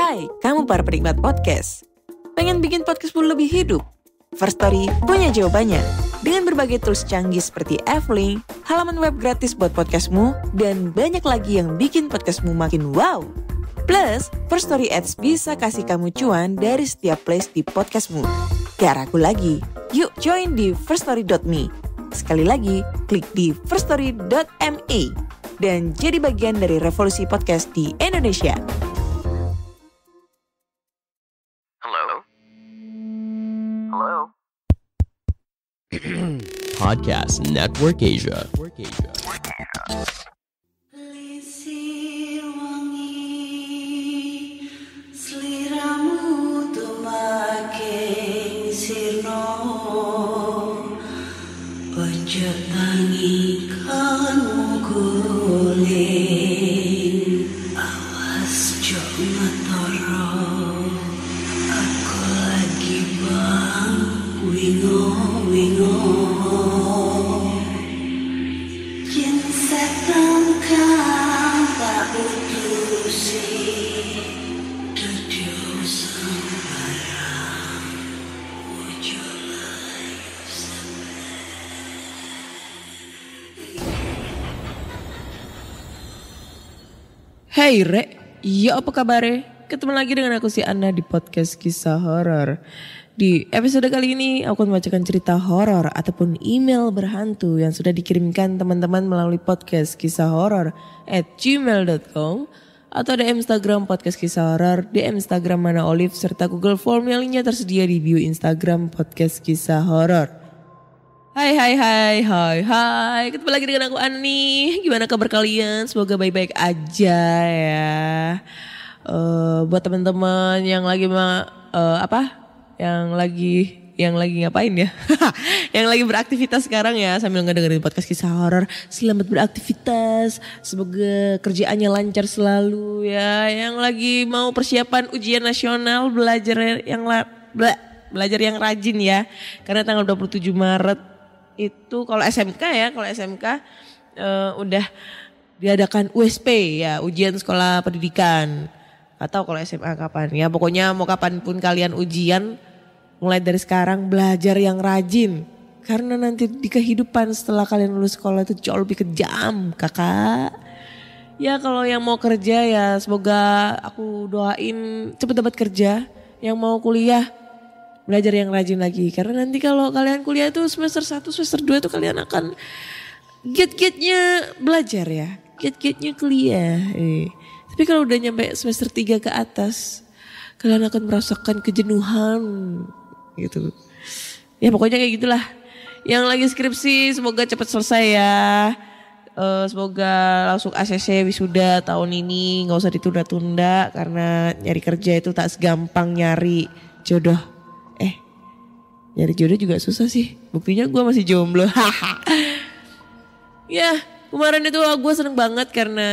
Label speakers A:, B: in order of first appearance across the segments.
A: Hai, kamu para penikmat podcast. Pengen bikin podcastmu lebih hidup? First Story punya jawabannya. Dengan berbagai tools canggih seperti F-Link, halaman web gratis buat podcastmu, dan banyak lagi yang bikin podcastmu makin wow. Plus, First Story Ads bisa kasih kamu cuan dari setiap place di podcastmu. Gak ragu lagi, yuk join di firststory.me. Sekali lagi, klik di firststory.me dan jadi bagian dari revolusi podcast di Indonesia.
B: Hello? Podcast Network Asia.
C: Lisir wangi, seliramu tuh makin sirno. Ojo tangi kanmu guling, awas jok matoro. Aku lagi bang wingo. Yen setan kang tak utusi, dudu sembarang ojo layu
D: Hey Re, iya apa kabar? Ketemu lagi dengan aku si Anna di podcast kisah horor. Di episode kali ini aku akan membacakan cerita horor ataupun email berhantu yang sudah dikirimkan teman-teman melalui podcast kisah horor @gmail.com atau DM Instagram podcast kisah horor, DM Instagram Mana Olive serta Google Form yang linknya tersedia di bio Instagram podcast kisah horor. Hai, ketemu lagi dengan aku Ani. Gimana kabar kalian? Semoga baik-baik aja ya. Buat teman-teman yang lagi yang lagi ngapain ya? Yang lagi beraktivitas sekarang ya sambil ngedengerin podcast kisah horor. Selamat beraktivitas. Semoga kerjaannya lancar selalu ya. Yang lagi mau persiapan ujian nasional belajar yang rajin ya. Karena tanggal 27 Maret itu kalau SMK udah diadakan USP ya, ujian sekolah pendidikan. Atau kalau SMA kapan ya, pokoknya mau kapanpun kalian ujian, mulai dari sekarang belajar yang rajin. Karena nanti di kehidupan setelah kalian lulus sekolah itu jauh lebih kejam kakak. Ya kalau yang mau kerja ya semoga aku doain cepet dapat kerja. Yang mau kuliah belajar yang rajin lagi. Karena nanti kalau kalian kuliah itu semester 1, semester 2 itu kalian akan get-getnya belajar ya. Get-getnya kuliah. Tapi kalau udah nyampe semester 3 ke atas, kalian akan merasakan kejenuhan gitu. Ya pokoknya kayak gitulah. Yang lagi skripsi semoga cepat selesai ya. Semoga langsung ACC wisuda tahun ini, gak usah ditunda-tunda. Karena nyari kerja itu tak segampang nyari jodoh. Nyari jodoh juga susah sih. Buktinya gue masih jomblo. Ya kemarin itu gue seneng banget karena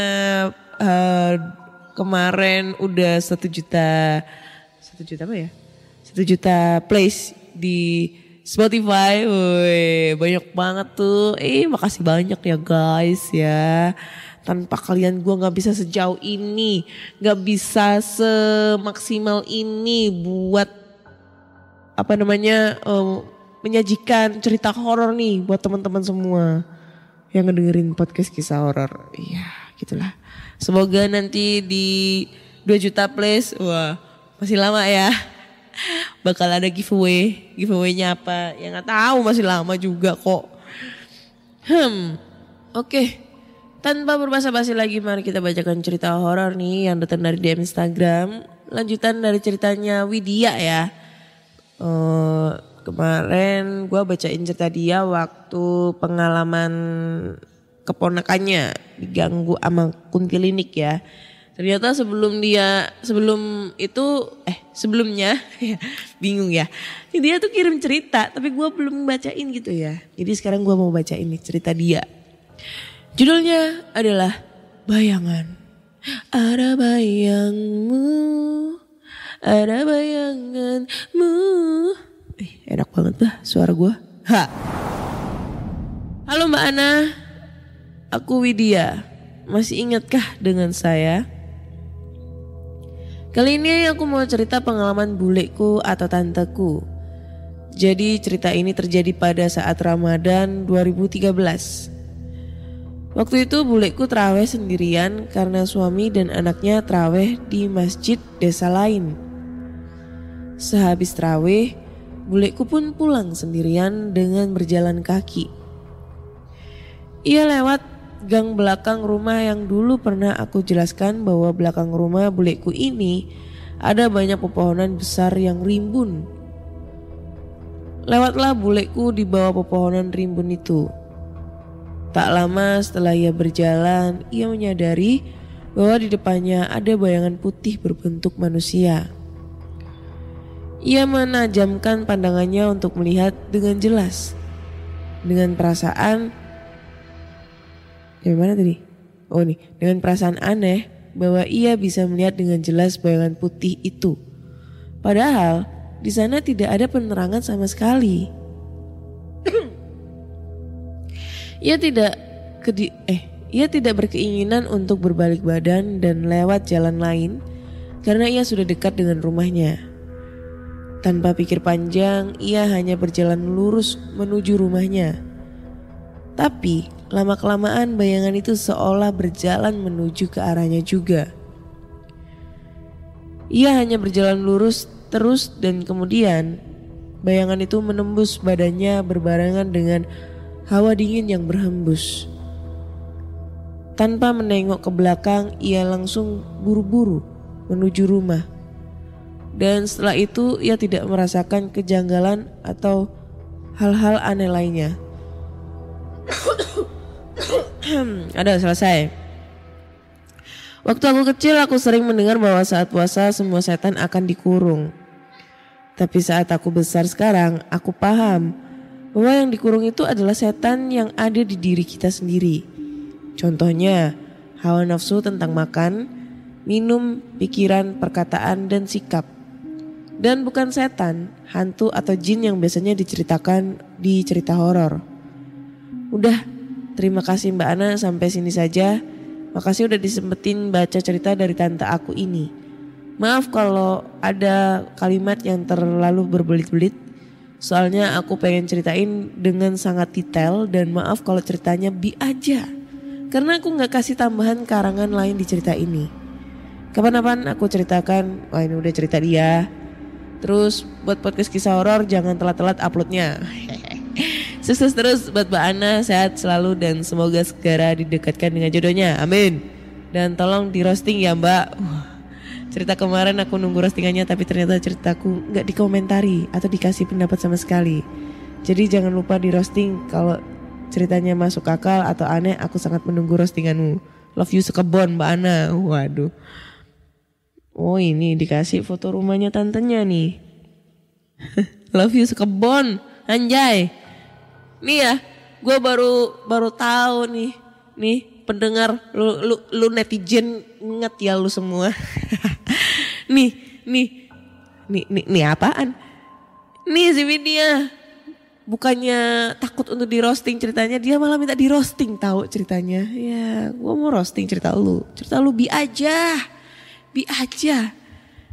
D: kemarin udah 1 juta apa ya? 1 juta plays di Spotify. Woi, banyak banget tuh. Makasih banyak ya guys ya. Tanpa kalian gue gak bisa sejauh ini, gak bisa semaksimal ini buat menyajikan cerita horor nih buat teman-teman semua yang ngedengerin podcast kisah horor. Iya, gitulah. Semoga nanti di 2 juta plays, wah masih lama ya. Bakal ada giveaway. Giveaway-nya apa? Ya gak tahu, masih lama juga kok. Oke. Tanpa berbasa-basi lagi, mari kita bacakan cerita horor nih yang datang dari DM Instagram. Lanjutan dari ceritanya Widya ya. Kemarin gue bacain cerita dia waktu pengalaman keponakannya diganggu sama kuntilanak ya. Ternyata sebelumnya bingung ya. Dia tuh kirim cerita tapi gue belum bacain gitu ya. Jadi sekarang gue mau bacain nih cerita dia. Judulnya adalah Bayangan. Ada bayanganmu. Enak banget lah suara gue. Halo Mbak Ana, aku Widya. Masih ingatkah dengan saya? Kali ini aku mau cerita pengalaman buleku atau tanteku. Jadi cerita ini terjadi pada saat Ramadan 2013. Waktu itu buleku terawih sendirian karena suami dan anaknya terawih di masjid desa lain. Sehabis terawih, buleku pun pulang sendirian dengan berjalan kaki. Ia lewat gang belakang rumah yang dulu pernah aku jelaskan bahwa belakang rumah buleku ini ada banyak pepohonan besar yang rimbun. Lewatlah buleku di bawah pepohonan rimbun itu. Tak lama setelah ia berjalan, ia menyadari bahwa di depannya ada bayangan putih berbentuk manusia. Ia menajamkan pandangannya untuk melihat dengan jelas. Dengan perasaan dengan perasaan aneh bahwa ia bisa melihat dengan jelas bayangan putih itu. Padahal di sana tidak ada penerangan sama sekali. Ia tidak berkeinginan untuk berbalik badan dan lewat jalan lain karena ia sudah dekat dengan rumahnya. Tanpa pikir panjang, ia hanya berjalan lurus menuju rumahnya. Tapi lama-kelamaan bayangan itu seolah berjalan menuju ke arahnya juga. Ia hanya berjalan lurus terus dan kemudian bayangan itu menembus badannya berbarengan dengan hawa dingin yang berhembus. Tanpa menengok ke belakang, ia langsung buru-buru menuju rumah. Dan setelah itu ia tidak merasakan kejanggalan atau hal-hal aneh lainnya. Ada selesai. Waktu aku kecil aku sering mendengar bahwa saat puasa semua setan akan dikurung. Tapi saat aku besar sekarang aku paham bahwa yang dikurung itu adalah setan yang ada di diri kita sendiri. Contohnya hawa nafsu tentang makan, minum, pikiran, perkataan, dan sikap. Dan bukan setan, hantu atau jin yang biasanya diceritakan di cerita horor. Udah, terima kasih Mbak Ana, sampai sini saja. Makasih udah disempetin baca cerita dari tante aku ini. Maaf kalau ada kalimat yang terlalu berbelit-belit. Soalnya aku pengen ceritain dengan sangat detail dan maaf kalau ceritanya bi aja. Karena aku gak kasih tambahan karangan lain di cerita ini. Kapan-kapan aku ceritakan, wah ini udah cerita dia. Terus buat podcast kisah horor jangan telat-telat uploadnya. Sukses terus buat Mbak Ana, sehat selalu dan semoga segera didekatkan dengan jodohnya. Amin. Dan tolong di roasting ya Mbak. Cerita kemarin aku nunggu roastingannya tapi ternyata ceritaku gak dikomentari atau dikasih pendapat sama sekali. Jadi jangan lupa di roasting kalau ceritanya masuk akal atau aneh. Aku sangat menunggu roastinganmu. Love you sekebon Mbak Ana. Waduh. Oh ini dikasih foto rumahnya tantenya nih. Love you sekebon. Anjay. Nih ya, gue baru tahu nih pendengar lu netizen, ingat ya lu semua. nih apaan? Nih si Widya, bukannya takut untuk di roasting ceritanya, dia malah minta di roasting tahu ceritanya. Ya, gue mau roasting cerita lu bi aja.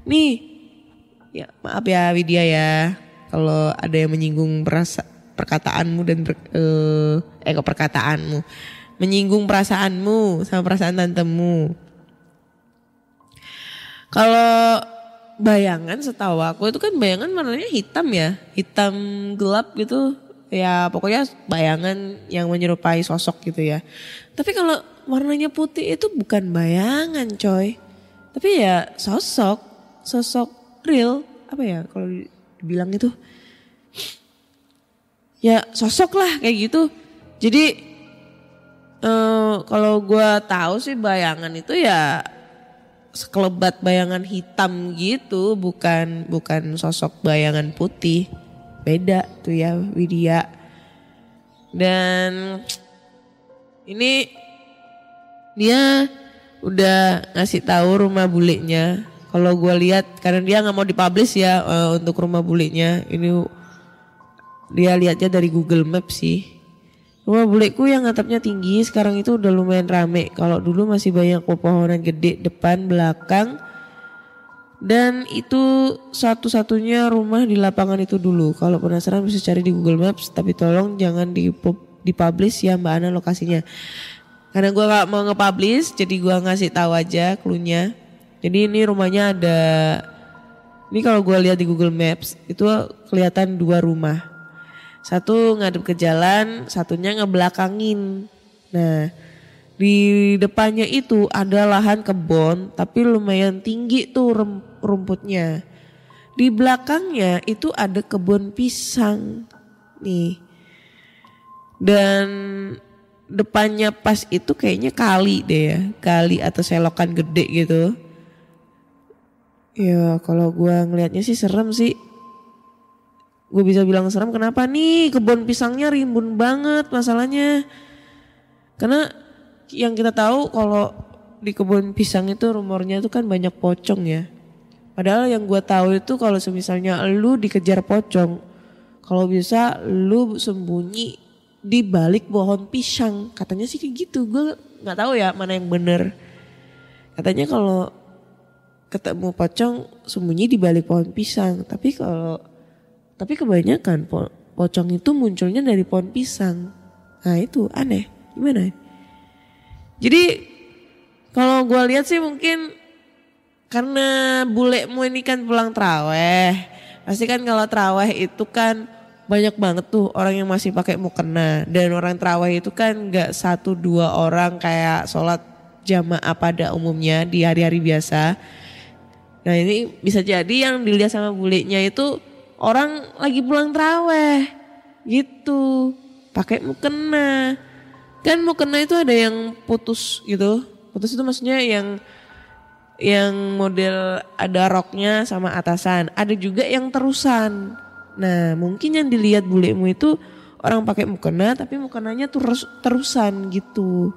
D: Nih, ya maaf ya Widya ya, kalau ada yang menyinggung perkataanmu dan perkataanmu menyinggung perasaanmu sama perasaan tantemu. Kalau bayangan setahu aku itu kan bayangan warnanya hitam ya, hitam gelap gitu ya, pokoknya bayangan yang menyerupai sosok gitu ya. Tapi kalau warnanya putih itu bukan bayangan coy, tapi ya sosok real, apa ya kalau dibilang itu ya sosok lah kayak gitu. Jadi kalau gue tahu sih bayangan itu ya sekelebat bayangan hitam gitu, bukan sosok bayangan putih. Beda tuh ya Widya. Dan ini dia udah ngasih tahu rumah bulenya. Kalau gue lihat karena dia nggak mau dipublish ya untuk rumah bulenya. Ini dia lihatnya dari Google Maps sih. Rumah buleku yang atapnya tinggi sekarang itu udah lumayan rame. Kalau dulu masih banyak pepohonan gede depan belakang. Dan itu satu-satunya rumah di lapangan itu dulu. Kalau penasaran bisa cari di Google Maps, tapi tolong jangan dipublish ya Mbak Ana lokasinya. Karena gue gak mau nge-publish, jadi gue ngasih tahu aja clue-nya. Jadi ini rumahnya ada, ini kalau gue lihat di Google Maps itu kelihatan 2 rumah. Satu ngadep ke jalan, satunya ngebelakangin. Nah, di depannya itu ada lahan kebun tapi lumayan tinggi tuh rumputnya. Di belakangnya itu ada kebun pisang nih. Dan depannya pas itu kayaknya kali deh ya. Kali atau selokan gede gitu. Ya kalau gue ngelihatnya sih serem sih. Gue bisa bilang serem kenapa nih, kebun pisangnya rimbun banget masalahnya. Karena yang kita tahu kalau di kebun pisang itu rumornya itu kan banyak pocong ya. Padahal yang gue tahu itu kalau misalnya lu dikejar pocong, kalau bisa lu sembunyi di balik pohon pisang. Katanya sih kayak gitu, gue nggak tahu ya mana yang bener. Katanya kalau ketemu pocong sembunyi di balik pohon pisang. Tapi kebanyakan pocong itu munculnya dari pohon pisang. Nah itu aneh, gimana? Jadi kalau gue lihat sih mungkin karena bulemu ini kan pulang traweh. Pasti kan kalau traweh itu kan banyak banget tuh orang yang masih pakai mukena. Dan orang traweh itu kan gak 1-2 orang kayak sholat jamaah pada umumnya di hari-hari biasa. Nah ini bisa jadi yang dilihat sama bulenya itu orang lagi pulang traweh gitu, pakai mukena. Kan mukena itu ada yang putus gitu. Putus itu maksudnya yang model ada roknya sama atasan. Ada juga yang terusan. Nah mungkin yang dilihat bulemu itu orang pakai mukena tapi mukenanya terusan gitu.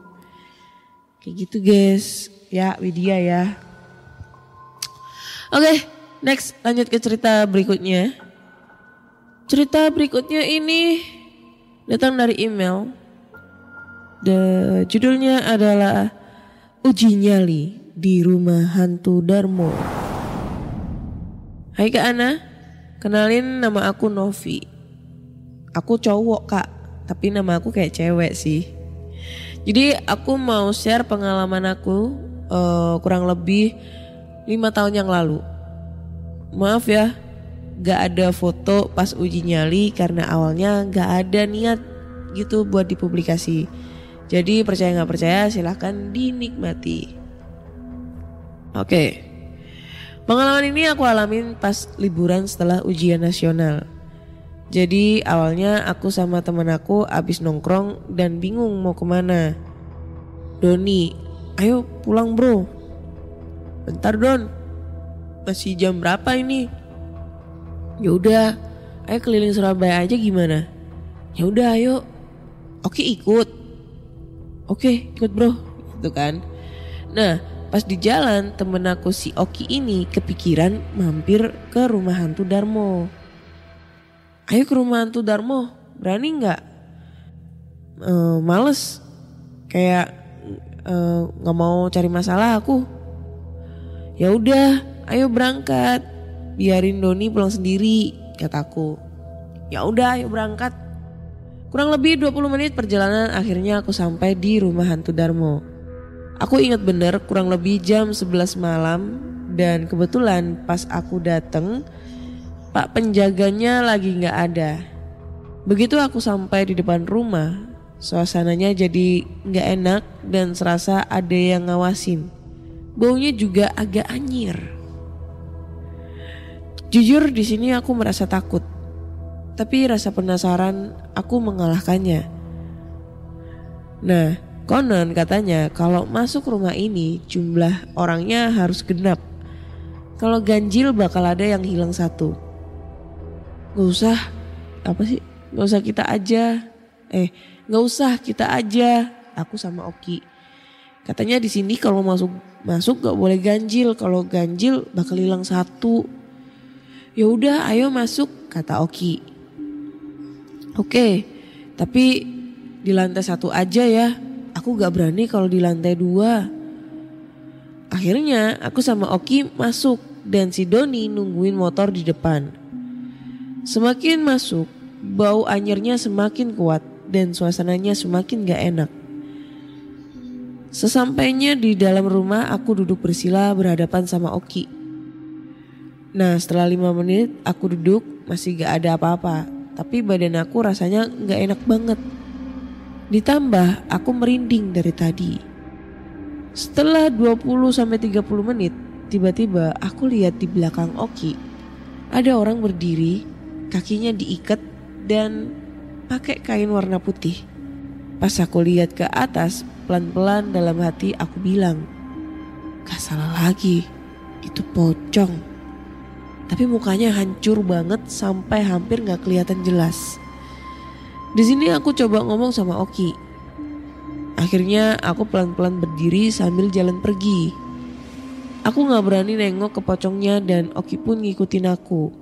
D: Kayak gitu guys. Ya Widya ya. Oke, next lanjut ke cerita berikutnya. Cerita berikutnya ini datang dari email. Judulnya adalah Uji Nyali di Rumah Hantu Darmo. Hai Kak Ana, kenalin nama aku Novi. Aku cowok Kak, tapi nama aku kayak cewek sih. Jadi aku mau share pengalaman aku kurang lebih 5 tahun yang lalu. Maaf ya, gak ada foto pas uji nyali karena awalnya gak ada niat gitu buat dipublikasi. Jadi percaya gak percaya silahkan dinikmati. Oke. Pengalaman ini aku alamin pas liburan setelah ujian nasional. Jadi awalnya aku sama teman aku abis nongkrong dan bingung mau kemana. Doni, ayo pulang bro. Bentar Don, masih jam berapa ini? Ya udah, ayo keliling Surabaya aja gimana? Ya udah ayo. Oke ikut. Oke ikut bro, gitu kan. Nah pas di jalan temen aku si Oki ini kepikiran mampir ke rumah hantu Darmo. Ayo ke rumah hantu Darmo, berani nggak? Males, kayak nggak mau cari masalah aku. Ya udah, ayo berangkat. Biarin Doni pulang sendiri, kataku. Ya udah, ayo berangkat. Kurang lebih 20 menit perjalanan akhirnya aku sampai di rumah hantu Darmo. Aku ingat bener kurang lebih jam 11 malam dan kebetulan pas aku dateng Pak penjaganya lagi gak ada. Begitu aku sampai di depan rumah, suasananya jadi gak enak dan serasa ada yang ngawasin. Baunya juga agak anyir. Jujur di sini aku merasa takut, tapi rasa penasaran aku mengalahkannya. Nah, konon katanya kalau masuk rumah ini jumlah orangnya harus genap. Kalau ganjil bakal ada yang hilang 1. Gak usah kita aja. Gak usah kita aja. Aku sama Oki. Katanya di sini kalau masuk gak boleh ganjil. Kalau ganjil bakal hilang 1. Ya udah, ayo masuk, kata Oki. Oke, tapi di lantai 1 aja ya. Aku gak berani kalau di lantai 2. Akhirnya aku sama Oki masuk dan si Doni nungguin motor di depan. Semakin masuk, bau anyirnya semakin kuat dan suasananya semakin gak enak. Sesampainya di dalam rumah, aku duduk bersila berhadapan sama Oki. Nah, setelah 5 menit aku duduk, masih gak ada apa-apa. Tapi badan aku rasanya gak enak banget. Ditambah aku merinding dari tadi. Setelah 20-30 menit, tiba-tiba aku lihat di belakang Oki ada orang berdiri, kakinya diikat dan pakai kain warna putih. Pas aku lihat ke atas, pelan-pelan dalam hati aku bilang, gak salah lagi, itu pocong. Tapi mukanya hancur banget sampai hampir gak kelihatan jelas. Di sini aku coba ngomong sama Oki. Akhirnya aku pelan-pelan berdiri sambil jalan pergi. Aku gak berani nengok ke pocongnya dan Oki pun ngikutin aku.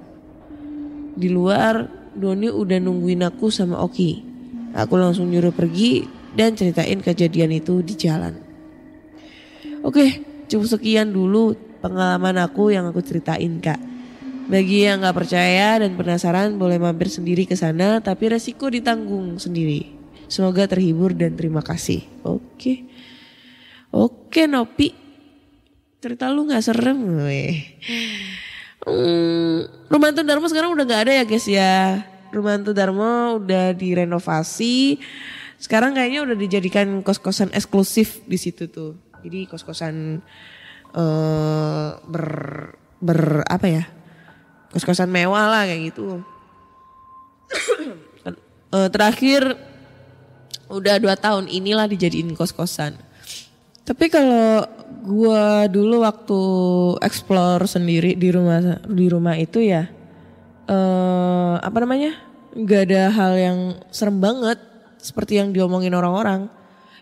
D: Di luar, Doni udah nungguin aku sama Oki. Aku langsung nyuruh pergi dan ceritain kejadian itu di jalan. Oke, cukup sekian dulu pengalaman aku yang aku ceritain, Kak. Bagi yang gak percaya dan penasaran boleh mampir sendiri ke sana, tapi resiko ditanggung sendiri. Semoga terhibur dan terima kasih. Oke Nopi, cerita lu gak serem weh. Rumah Hantu Darmo sekarang udah gak ada ya guys ya. Rumah Hantu Darmo udah direnovasi. Sekarang kayaknya udah dijadikan kos-kosan eksklusif di situ tuh. Jadi kos-kosan apa ya? Kos-kosan mewah lah kayak gitu. Terakhir udah 2 tahun inilah dijadiin kos-kosan. Tapi kalau gua dulu waktu explore sendiri di rumah itu ya, nggak ada hal yang serem banget seperti yang diomongin orang-orang.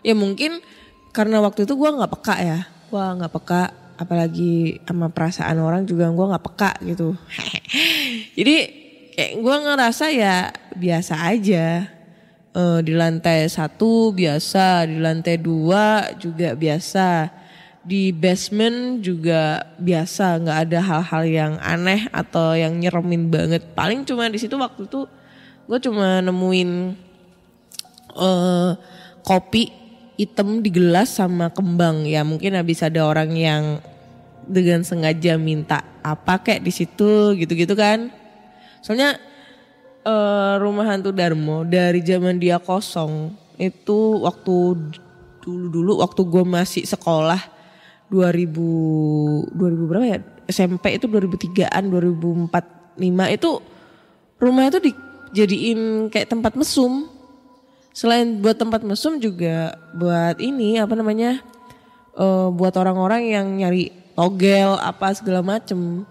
D: Ya mungkin karena waktu itu gua nggak peka, apalagi sama perasaan orang juga gue nggak peka gitu. Jadi kayak gue ngerasa ya biasa aja. Di lantai 1 biasa, di lantai 2 juga biasa, di basement juga biasa, nggak ada hal-hal yang aneh atau yang nyeremin banget. Paling cuma di situ waktu itu gue cuma nemuin kopi hitam di gelas sama kembang. Ya mungkin habis ada orang yang dengan sengaja minta apa kayak di situ gitu-gitu kan. Soalnya Rumah Hantu Darmo dari zaman dia kosong itu waktu dulu waktu gue masih sekolah 2000 berapa ya, SMP itu 2003-an 2004 5 itu rumah itu dijadiin kayak tempat mesum. Selain buat tempat mesum juga buat ini buat orang-orang yang nyari togel apa segala macem.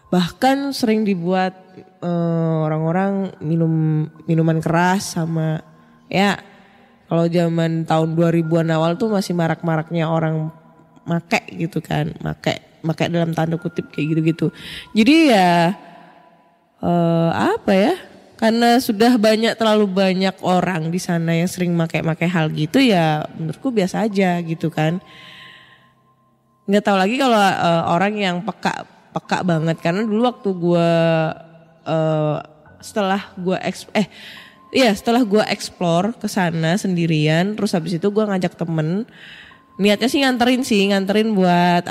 D: Bahkan sering dibuat orang-orang minuman keras sama ya kalau zaman tahun 2000-an awal tuh masih marak-maraknya orang make gitu kan. Make dalam tanda kutip kayak gitu-gitu. Jadi ya karena sudah terlalu banyak orang di sana yang sering make hal gitu ya menurutku biasa aja gitu kan. Nggak tahu lagi kalau orang yang peka banget karena dulu waktu gue setelah gue explore ke sana sendirian, terus habis itu gue ngajak temen, niatnya sih nganterin buat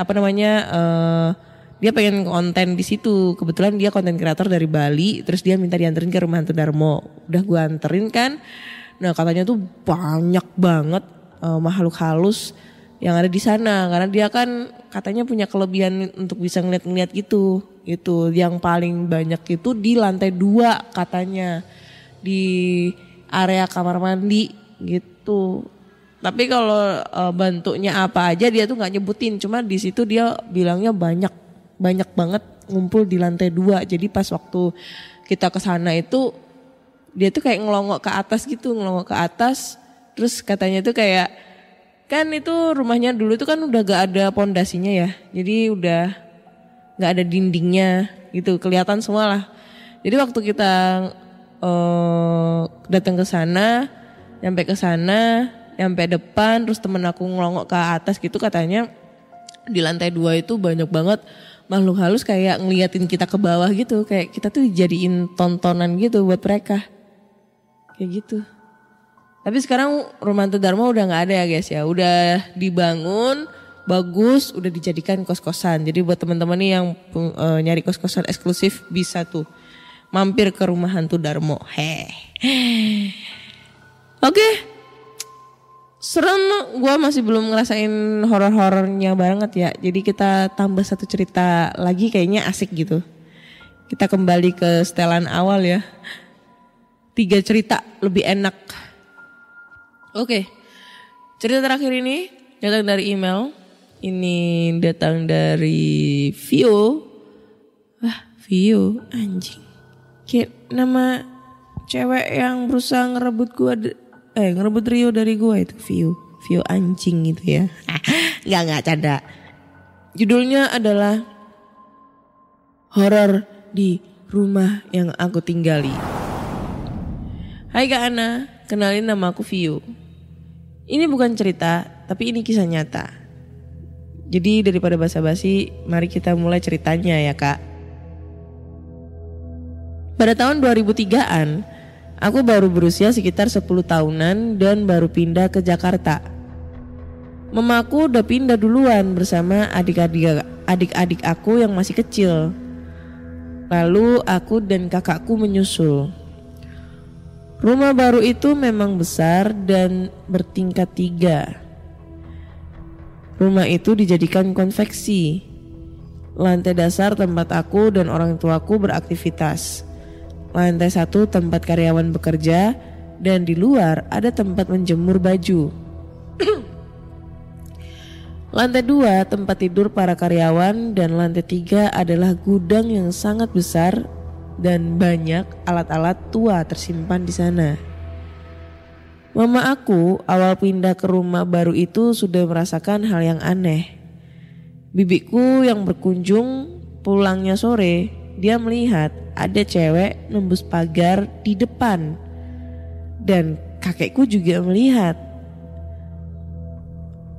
D: dia pengen konten di situ. Kebetulan dia konten kreator dari Bali, terus dia minta dianterin ke Rumah Hantu Darmo. Udah gue anterin kan. Nah katanya tuh banyak banget makhluk halus yang ada di sana karena dia kan katanya punya kelebihan untuk bisa ngeliat gitu. Itu yang paling banyak itu di lantai 2 katanya, di area kamar mandi gitu. Tapi kalau bentuknya apa aja dia tuh nggak nyebutin, cuma di situ dia bilangnya banyak banget ngumpul di lantai 2. Jadi pas waktu kita ke sana itu dia tuh kayak ngelongok ke atas, terus katanya tuh kayak kan itu rumahnya dulu tuh kan udah gak ada pondasinya ya. Jadi udah gak ada dindingnya gitu, kelihatan semua lah. Jadi waktu kita datang ke sana, nyampe depan, terus temen aku ngelongok ke atas gitu, katanya di lantai 2 itu banyak banget makhluk halus kayak ngeliatin kita ke bawah gitu. Kayak kita tuh dijadiin tontonan gitu buat mereka. Kayak gitu. Tapi sekarang Rumah Hantu Dharma udah gak ada ya guys ya. Udah dibangun, bagus, udah dijadikan kos-kosan. Jadi buat teman-teman nih yang nyari kos-kosan eksklusif bisa tuh mampir ke Rumah Hantu Dharma. Oke. Serem, gue masih belum ngerasain horor-horornya banget ya. Jadi kita tambah satu cerita lagi kayaknya asik gitu. Kita kembali ke setelan awal ya. 3 cerita lebih enak. Oke. Cerita terakhir ini datang dari email. Ini datang dari Vio. Vio anjing. Kayak nama cewek yang berusaha ngerebut Rio dari gue itu Vio anjing gitu ya. Enggak canda. Judulnya adalah Horor di Rumah Yang Aku Tinggali. Hai Kak Ana, kenalin nama aku Vio. Ini bukan cerita, tapi ini kisah nyata. Jadi daripada basa-basi, mari kita mulai ceritanya ya Kak. Pada tahun 2003-an, aku baru berusia sekitar 10 tahunan dan baru pindah ke Jakarta. Mamaku udah pindah duluan bersama adik-adik aku yang masih kecil. Lalu aku dan kakakku menyusul. Rumah baru itu memang besar dan bertingkat 3. Rumah itu dijadikan konveksi. Lantai dasar tempat aku dan orang tuaku beraktivitas. Lantai 1 tempat karyawan bekerja dan di luar ada tempat menjemur baju. Lantai 2 tempat tidur para karyawan dan lantai 3 adalah gudang yang sangat besar dan banyak alat-alat tua tersimpan di sana. Mama aku awal pindah ke rumah baru itu sudah merasakan hal yang aneh. Bibiku yang berkunjung pulangnya sore, dia melihat ada cewek nembus pagar di depan. Dan kakekku juga melihat.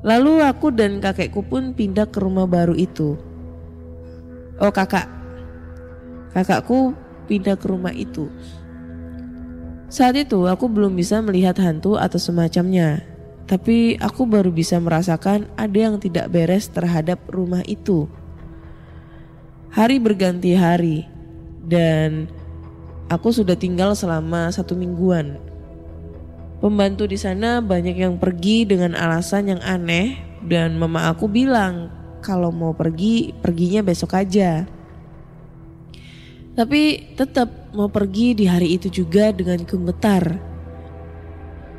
D: Lalu aku dan kakekku pun pindah ke rumah baru itu. Kakakku pindah ke rumah itu. Saat itu aku belum bisa melihat hantu atau semacamnya. Tapi aku baru bisa merasakan ada yang tidak beres terhadap rumah itu. Hari berganti hari dan aku sudah tinggal selama 1 mingguan. Pembantu di sana banyak yang pergi dengan alasan yang aneh dan mama aku bilang kalau mau perginya besok aja. Tapi tetap mau pergi di hari itu juga dengan gemetar.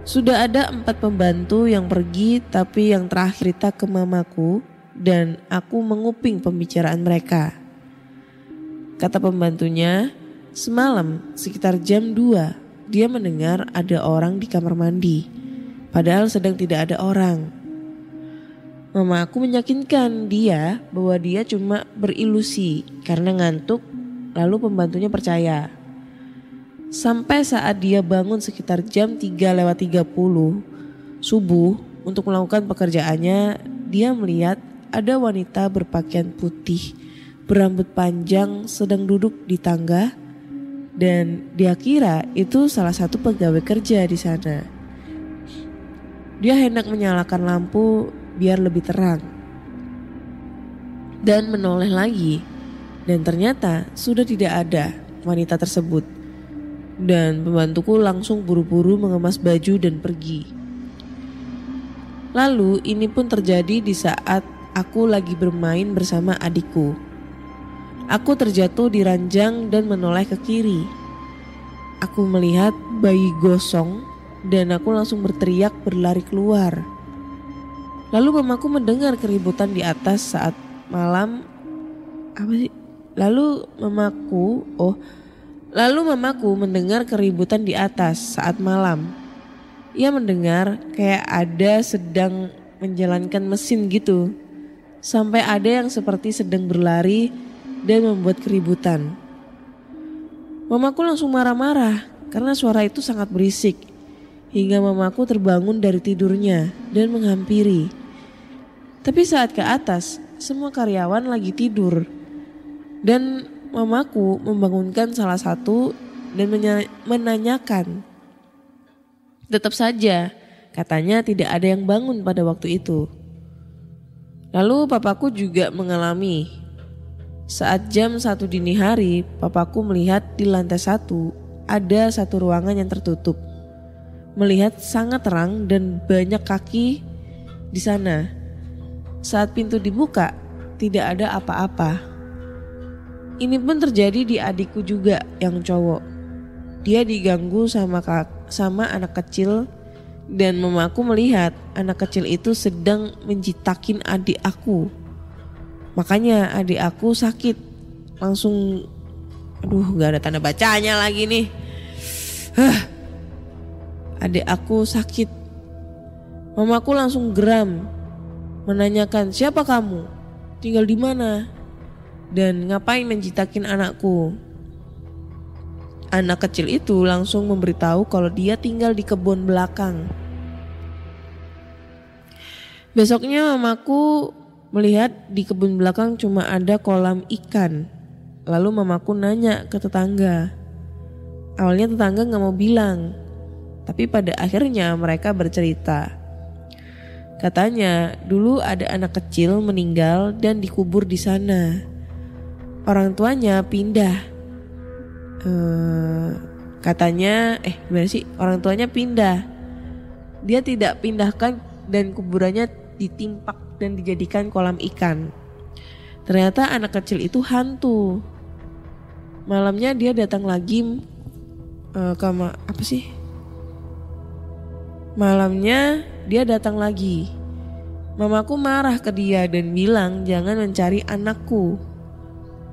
D: Sudah ada 4 pembantu yang pergi tapi yang terakhir cerita ke mamaku dan aku menguping pembicaraan mereka. Kata pembantunya, semalam sekitar jam 2 dia mendengar ada orang di kamar mandi. Padahal sedang tidak ada orang. Mama aku meyakinkan dia bahwa dia cuma berilusi karena ngantuk. Lalu pembantunya percaya. Sampai saat dia bangun sekitar jam 3:30 subuh untuk melakukan pekerjaannya, dia melihat ada wanita berpakaian putih, berambut panjang sedang duduk di tangga dan dia kira itu salah satu pegawai kerja di sana. Dia hendak menyalakan lampu biar lebih terang dan menoleh lagi dan ternyata sudah tidak ada wanita tersebut. Dan pembantuku langsung buru-buru mengemas baju dan pergi. Lalu ini pun terjadi di saat aku lagi bermain bersama adikku. Aku terjatuh di ranjang dan menoleh ke kiri. Aku melihat bayi gosong dan aku langsung berteriak berlari keluar. Lalu mamaku mendengar keributan di atas saat malam. Lalu mamaku mendengar keributan di atas saat malam. Ia mendengar kayak ada sedang menjalankan mesin gitu. Sampai ada yang seperti sedang berlari dan membuat keributan. Mamaku langsung marah-marah karena suara itu sangat berisik. Hingga mamaku terbangun dari tidurnya dan menghampiri. Tapi saat ke atas, semua karyawan lagi tidur. Dan mamaku membangunkan salah satu dan menanyakan. Tetap saja katanya tidak ada yang bangun pada waktu itu. Lalu papaku juga mengalami. Saat jam 1 dini hari, papaku melihat di lantai 1 ada satu ruangan yang tertutup. Melihat sangat terang dan banyak kaki di sana. Saat pintu dibuka, tidak ada apa-apa. Ini pun terjadi di adikku juga yang cowok. Dia diganggu sama anak kecil dan mamaku melihat anak kecil itu sedang menjitakin adik aku. Makanya adik aku sakit. Langsung gak ada tanda bacanya lagi nih. Adik aku sakit. Mamaku langsung geram. Menanyakan, siapa kamu? Tinggal di mana? Dan ngapain menjitakin anakku? Anak kecil itu langsung memberitahu kalau dia tinggal di kebun belakang. Besoknya mamaku melihat di kebun belakang cuma ada kolam ikan. Lalu mamaku nanya ke tetangga. Awalnya tetangga gak mau bilang. Tapi pada akhirnya mereka bercerita. Katanya dulu ada anak kecil meninggal dan dikubur di sana. Orang tuanya pindah. Katanya gimana sih? Orang tuanya pindah. Dia tidak pindahkan dan kuburannya ditimpak dan dijadikan kolam ikan. Ternyata anak kecil itu hantu. Malamnya dia datang lagi Malamnya dia datang lagi. Mamaku marah ke dia dan bilang jangan mencari anakku.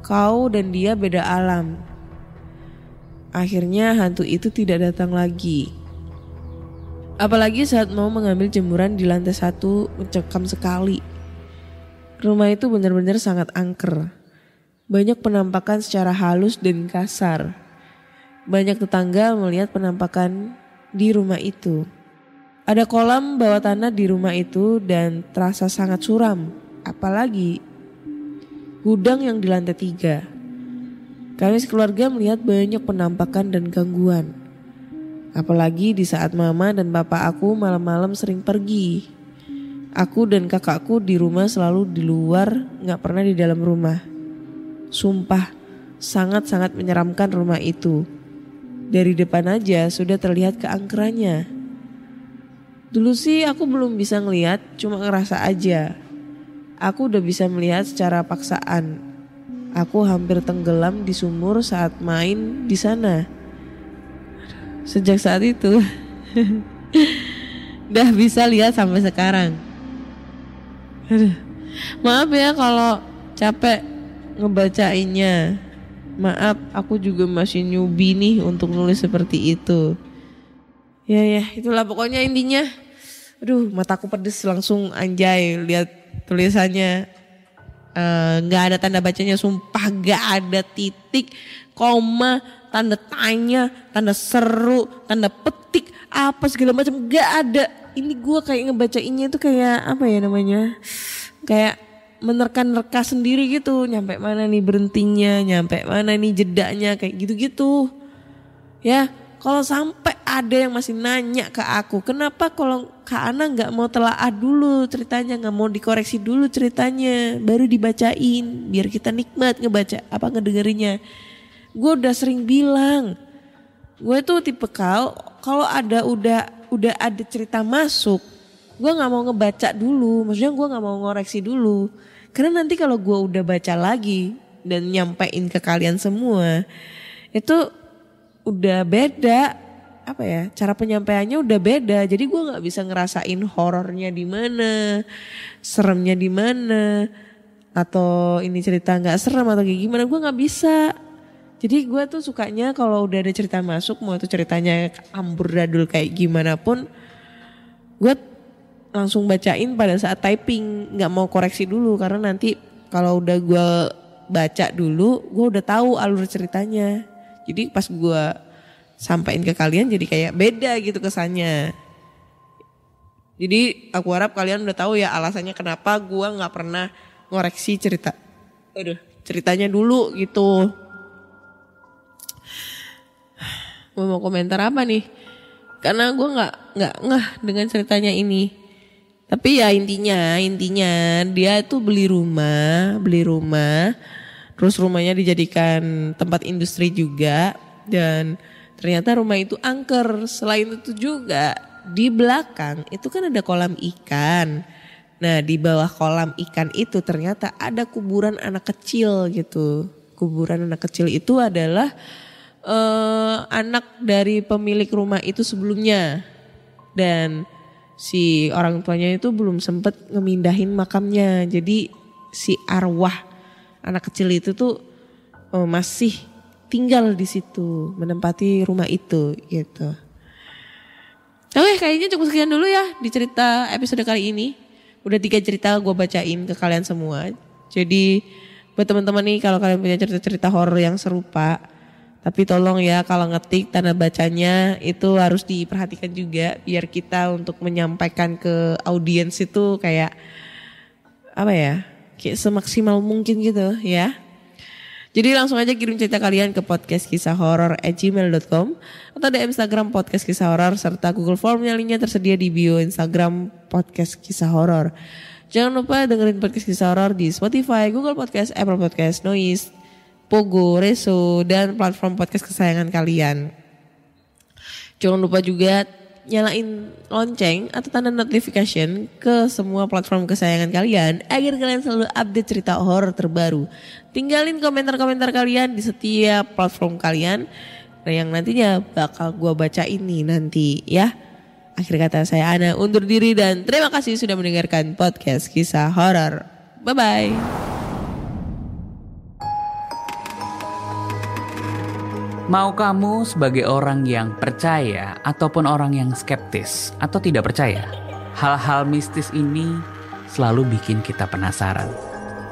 D: Kau dan dia beda alam. Akhirnya hantu itu tidak datang lagi. Apalagi saat mau mengambil jemuran di lantai 1 mencekam sekali. Rumah itu benar-benar sangat angker. Banyak penampakan secara halus dan kasar. Banyak tetangga melihat penampakan di rumah itu. Ada kolam bawah tanah di rumah itu dan terasa sangat suram. Apalagi gudang yang di lantai 3. Kami sekeluarga melihat banyak penampakan dan gangguan. Apalagi di saat mama dan papa aku malam-malam sering pergi. Aku dan kakakku di rumah selalu di luar, gak pernah di dalam rumah. Sumpah, sangat-sangat menyeramkan rumah itu. Dari depan aja sudah terlihat keangkerannya. Dulu sih aku belum bisa ngelihat, cuma ngerasa aja. Aku udah bisa melihat secara paksaan. Aku hampir tenggelam di sumur saat main di sana. Sejak saat itu udah bisa lihat sampai sekarang. Maaf ya kalau capek ngebacainnya. Maaf, aku juga masih newbie nih untuk nulis seperti itu. Ya itulah pokoknya intinya. Aduh, mataku pedes langsung anjay lihat tulisannya. Gak ada tanda bacanya, sumpah gak ada titik, koma, tanda tanya, tanda seru, tanda petik, apa segala macam gak ada. Ini gue kayak ngebacainnya itu kayak apa ya namanya, kayak menerka-nerka sendiri gitu. Nyampe mana nih berhentinya, nyampe mana nih jedanya, kayak gitu-gitu. Ya, kalau sampai ada yang masih nanya ke aku, kenapa kalau Kak Ana gak mau telaah dulu ceritanya, gak mau dikoreksi dulu ceritanya, baru dibacain, biar kita nikmat ngedengerinnya. Gue udah sering bilang, gue tuh tipe kalau ada udah ada cerita masuk, gue nggak mau ngebaca dulu, maksudnya gue nggak mau ngoreksi dulu, karena nanti kalau gue udah baca lagi dan nyampein ke kalian semua, itu udah beda, apa ya, cara penyampaiannya udah beda, jadi gue nggak bisa ngerasain horornya di mana, seremnya di mana, atau ini cerita nggak serem atau kayak gimana, gue nggak bisa. Jadi gue tuh sukanya kalau udah ada cerita masuk, mau itu ceritanya amburadul kayak gimana pun, gue langsung bacain pada saat typing, gak mau koreksi dulu. Karena nanti kalau udah gue baca dulu, gue udah tahu alur ceritanya. Jadi pas gue sampein ke kalian jadi kayak beda gitu kesannya. Jadi aku harap kalian udah tahu ya alasannya kenapa gue gak pernah ngoreksi cerita ceritanya dulu gitu. Gue mau komentar apa nih? Karena gue nggak ngeh dengan ceritanya ini. Tapi ya intinya dia tuh beli rumah, terus rumahnya dijadikan tempat industri juga, dan ternyata rumah itu angker. Selain itu juga di belakang itu kan ada kolam ikan. Nah di bawah kolam ikan itu ternyata ada kuburan anak kecil gitu. Kuburan anak kecil itu adalah anak dari pemilik rumah itu sebelumnya, dan si orang tuanya itu belum sempet ngemindahin makamnya. Jadi si arwah anak kecil itu tuh masih tinggal di situ, menempati rumah itu gitu. Oke, kayaknya cukup sekian dulu ya di cerita episode kali ini. Udah 3 cerita gue bacain ke kalian semua. Jadi buat teman-teman nih, kalau kalian punya cerita-cerita horor yang serupa, tapi tolong ya kalau ngetik tanda bacanya itu harus diperhatikan juga, biar kita untuk menyampaikan ke audiens itu kayak apa ya, kayak semaksimal mungkin gitu ya. Jadi langsung aja kirim cerita kalian ke podcastkisahhoror@gmail.com atau DM Instagram Podcast Kisah Horor, serta Google Form yang linknya tersedia di bio Instagram Podcast Kisah Horor. Jangan lupa dengerin Podcast Kisah Horor di Spotify, Google Podcast, Apple Podcast, Noise, Pogo, Reso, dan platform podcast kesayangan kalian. Jangan lupa juga nyalain lonceng atau tanda notification ke semua platform kesayangan kalian agar kalian selalu update cerita horor terbaru. Tinggalin komentar-komentar kalian di setiap platform kalian yang nantinya bakal gua baca ini nanti ya. Akhir kata saya Ana undur diri dan terima kasih sudah mendengarkan Podcast Kisah Horor. Bye-bye.
E: Mau kamu sebagai orang yang percaya ataupun orang yang skeptis atau tidak percaya, hal-hal mistis ini selalu bikin kita penasaran.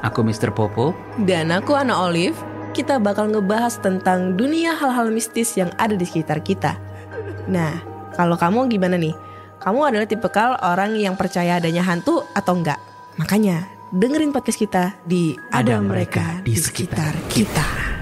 E: Aku Mr. Popo.
D: Dan aku Ana Olive. Kita bakal ngebahas tentang dunia hal-hal mistis yang ada di sekitar kita. Nah, kalau kamu gimana nih? Kamu adalah tipikal orang yang percaya adanya hantu atau enggak? Makanya dengerin podcast kita di Ada Mereka di Sekitar Kita.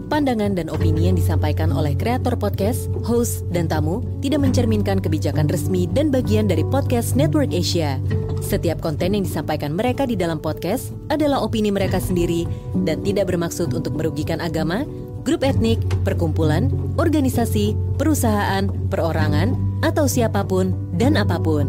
F: Pandangan dan opini yang disampaikan oleh kreator podcast, host, dan tamu tidak mencerminkan kebijakan resmi dan bagian dari Podcast Network Asia. Setiap konten yang disampaikan mereka di dalam podcast adalah opini mereka sendiri dan tidak bermaksud untuk merugikan agama, grup etnik, perkumpulan, organisasi, perusahaan, perorangan, atau siapapun dan apapun.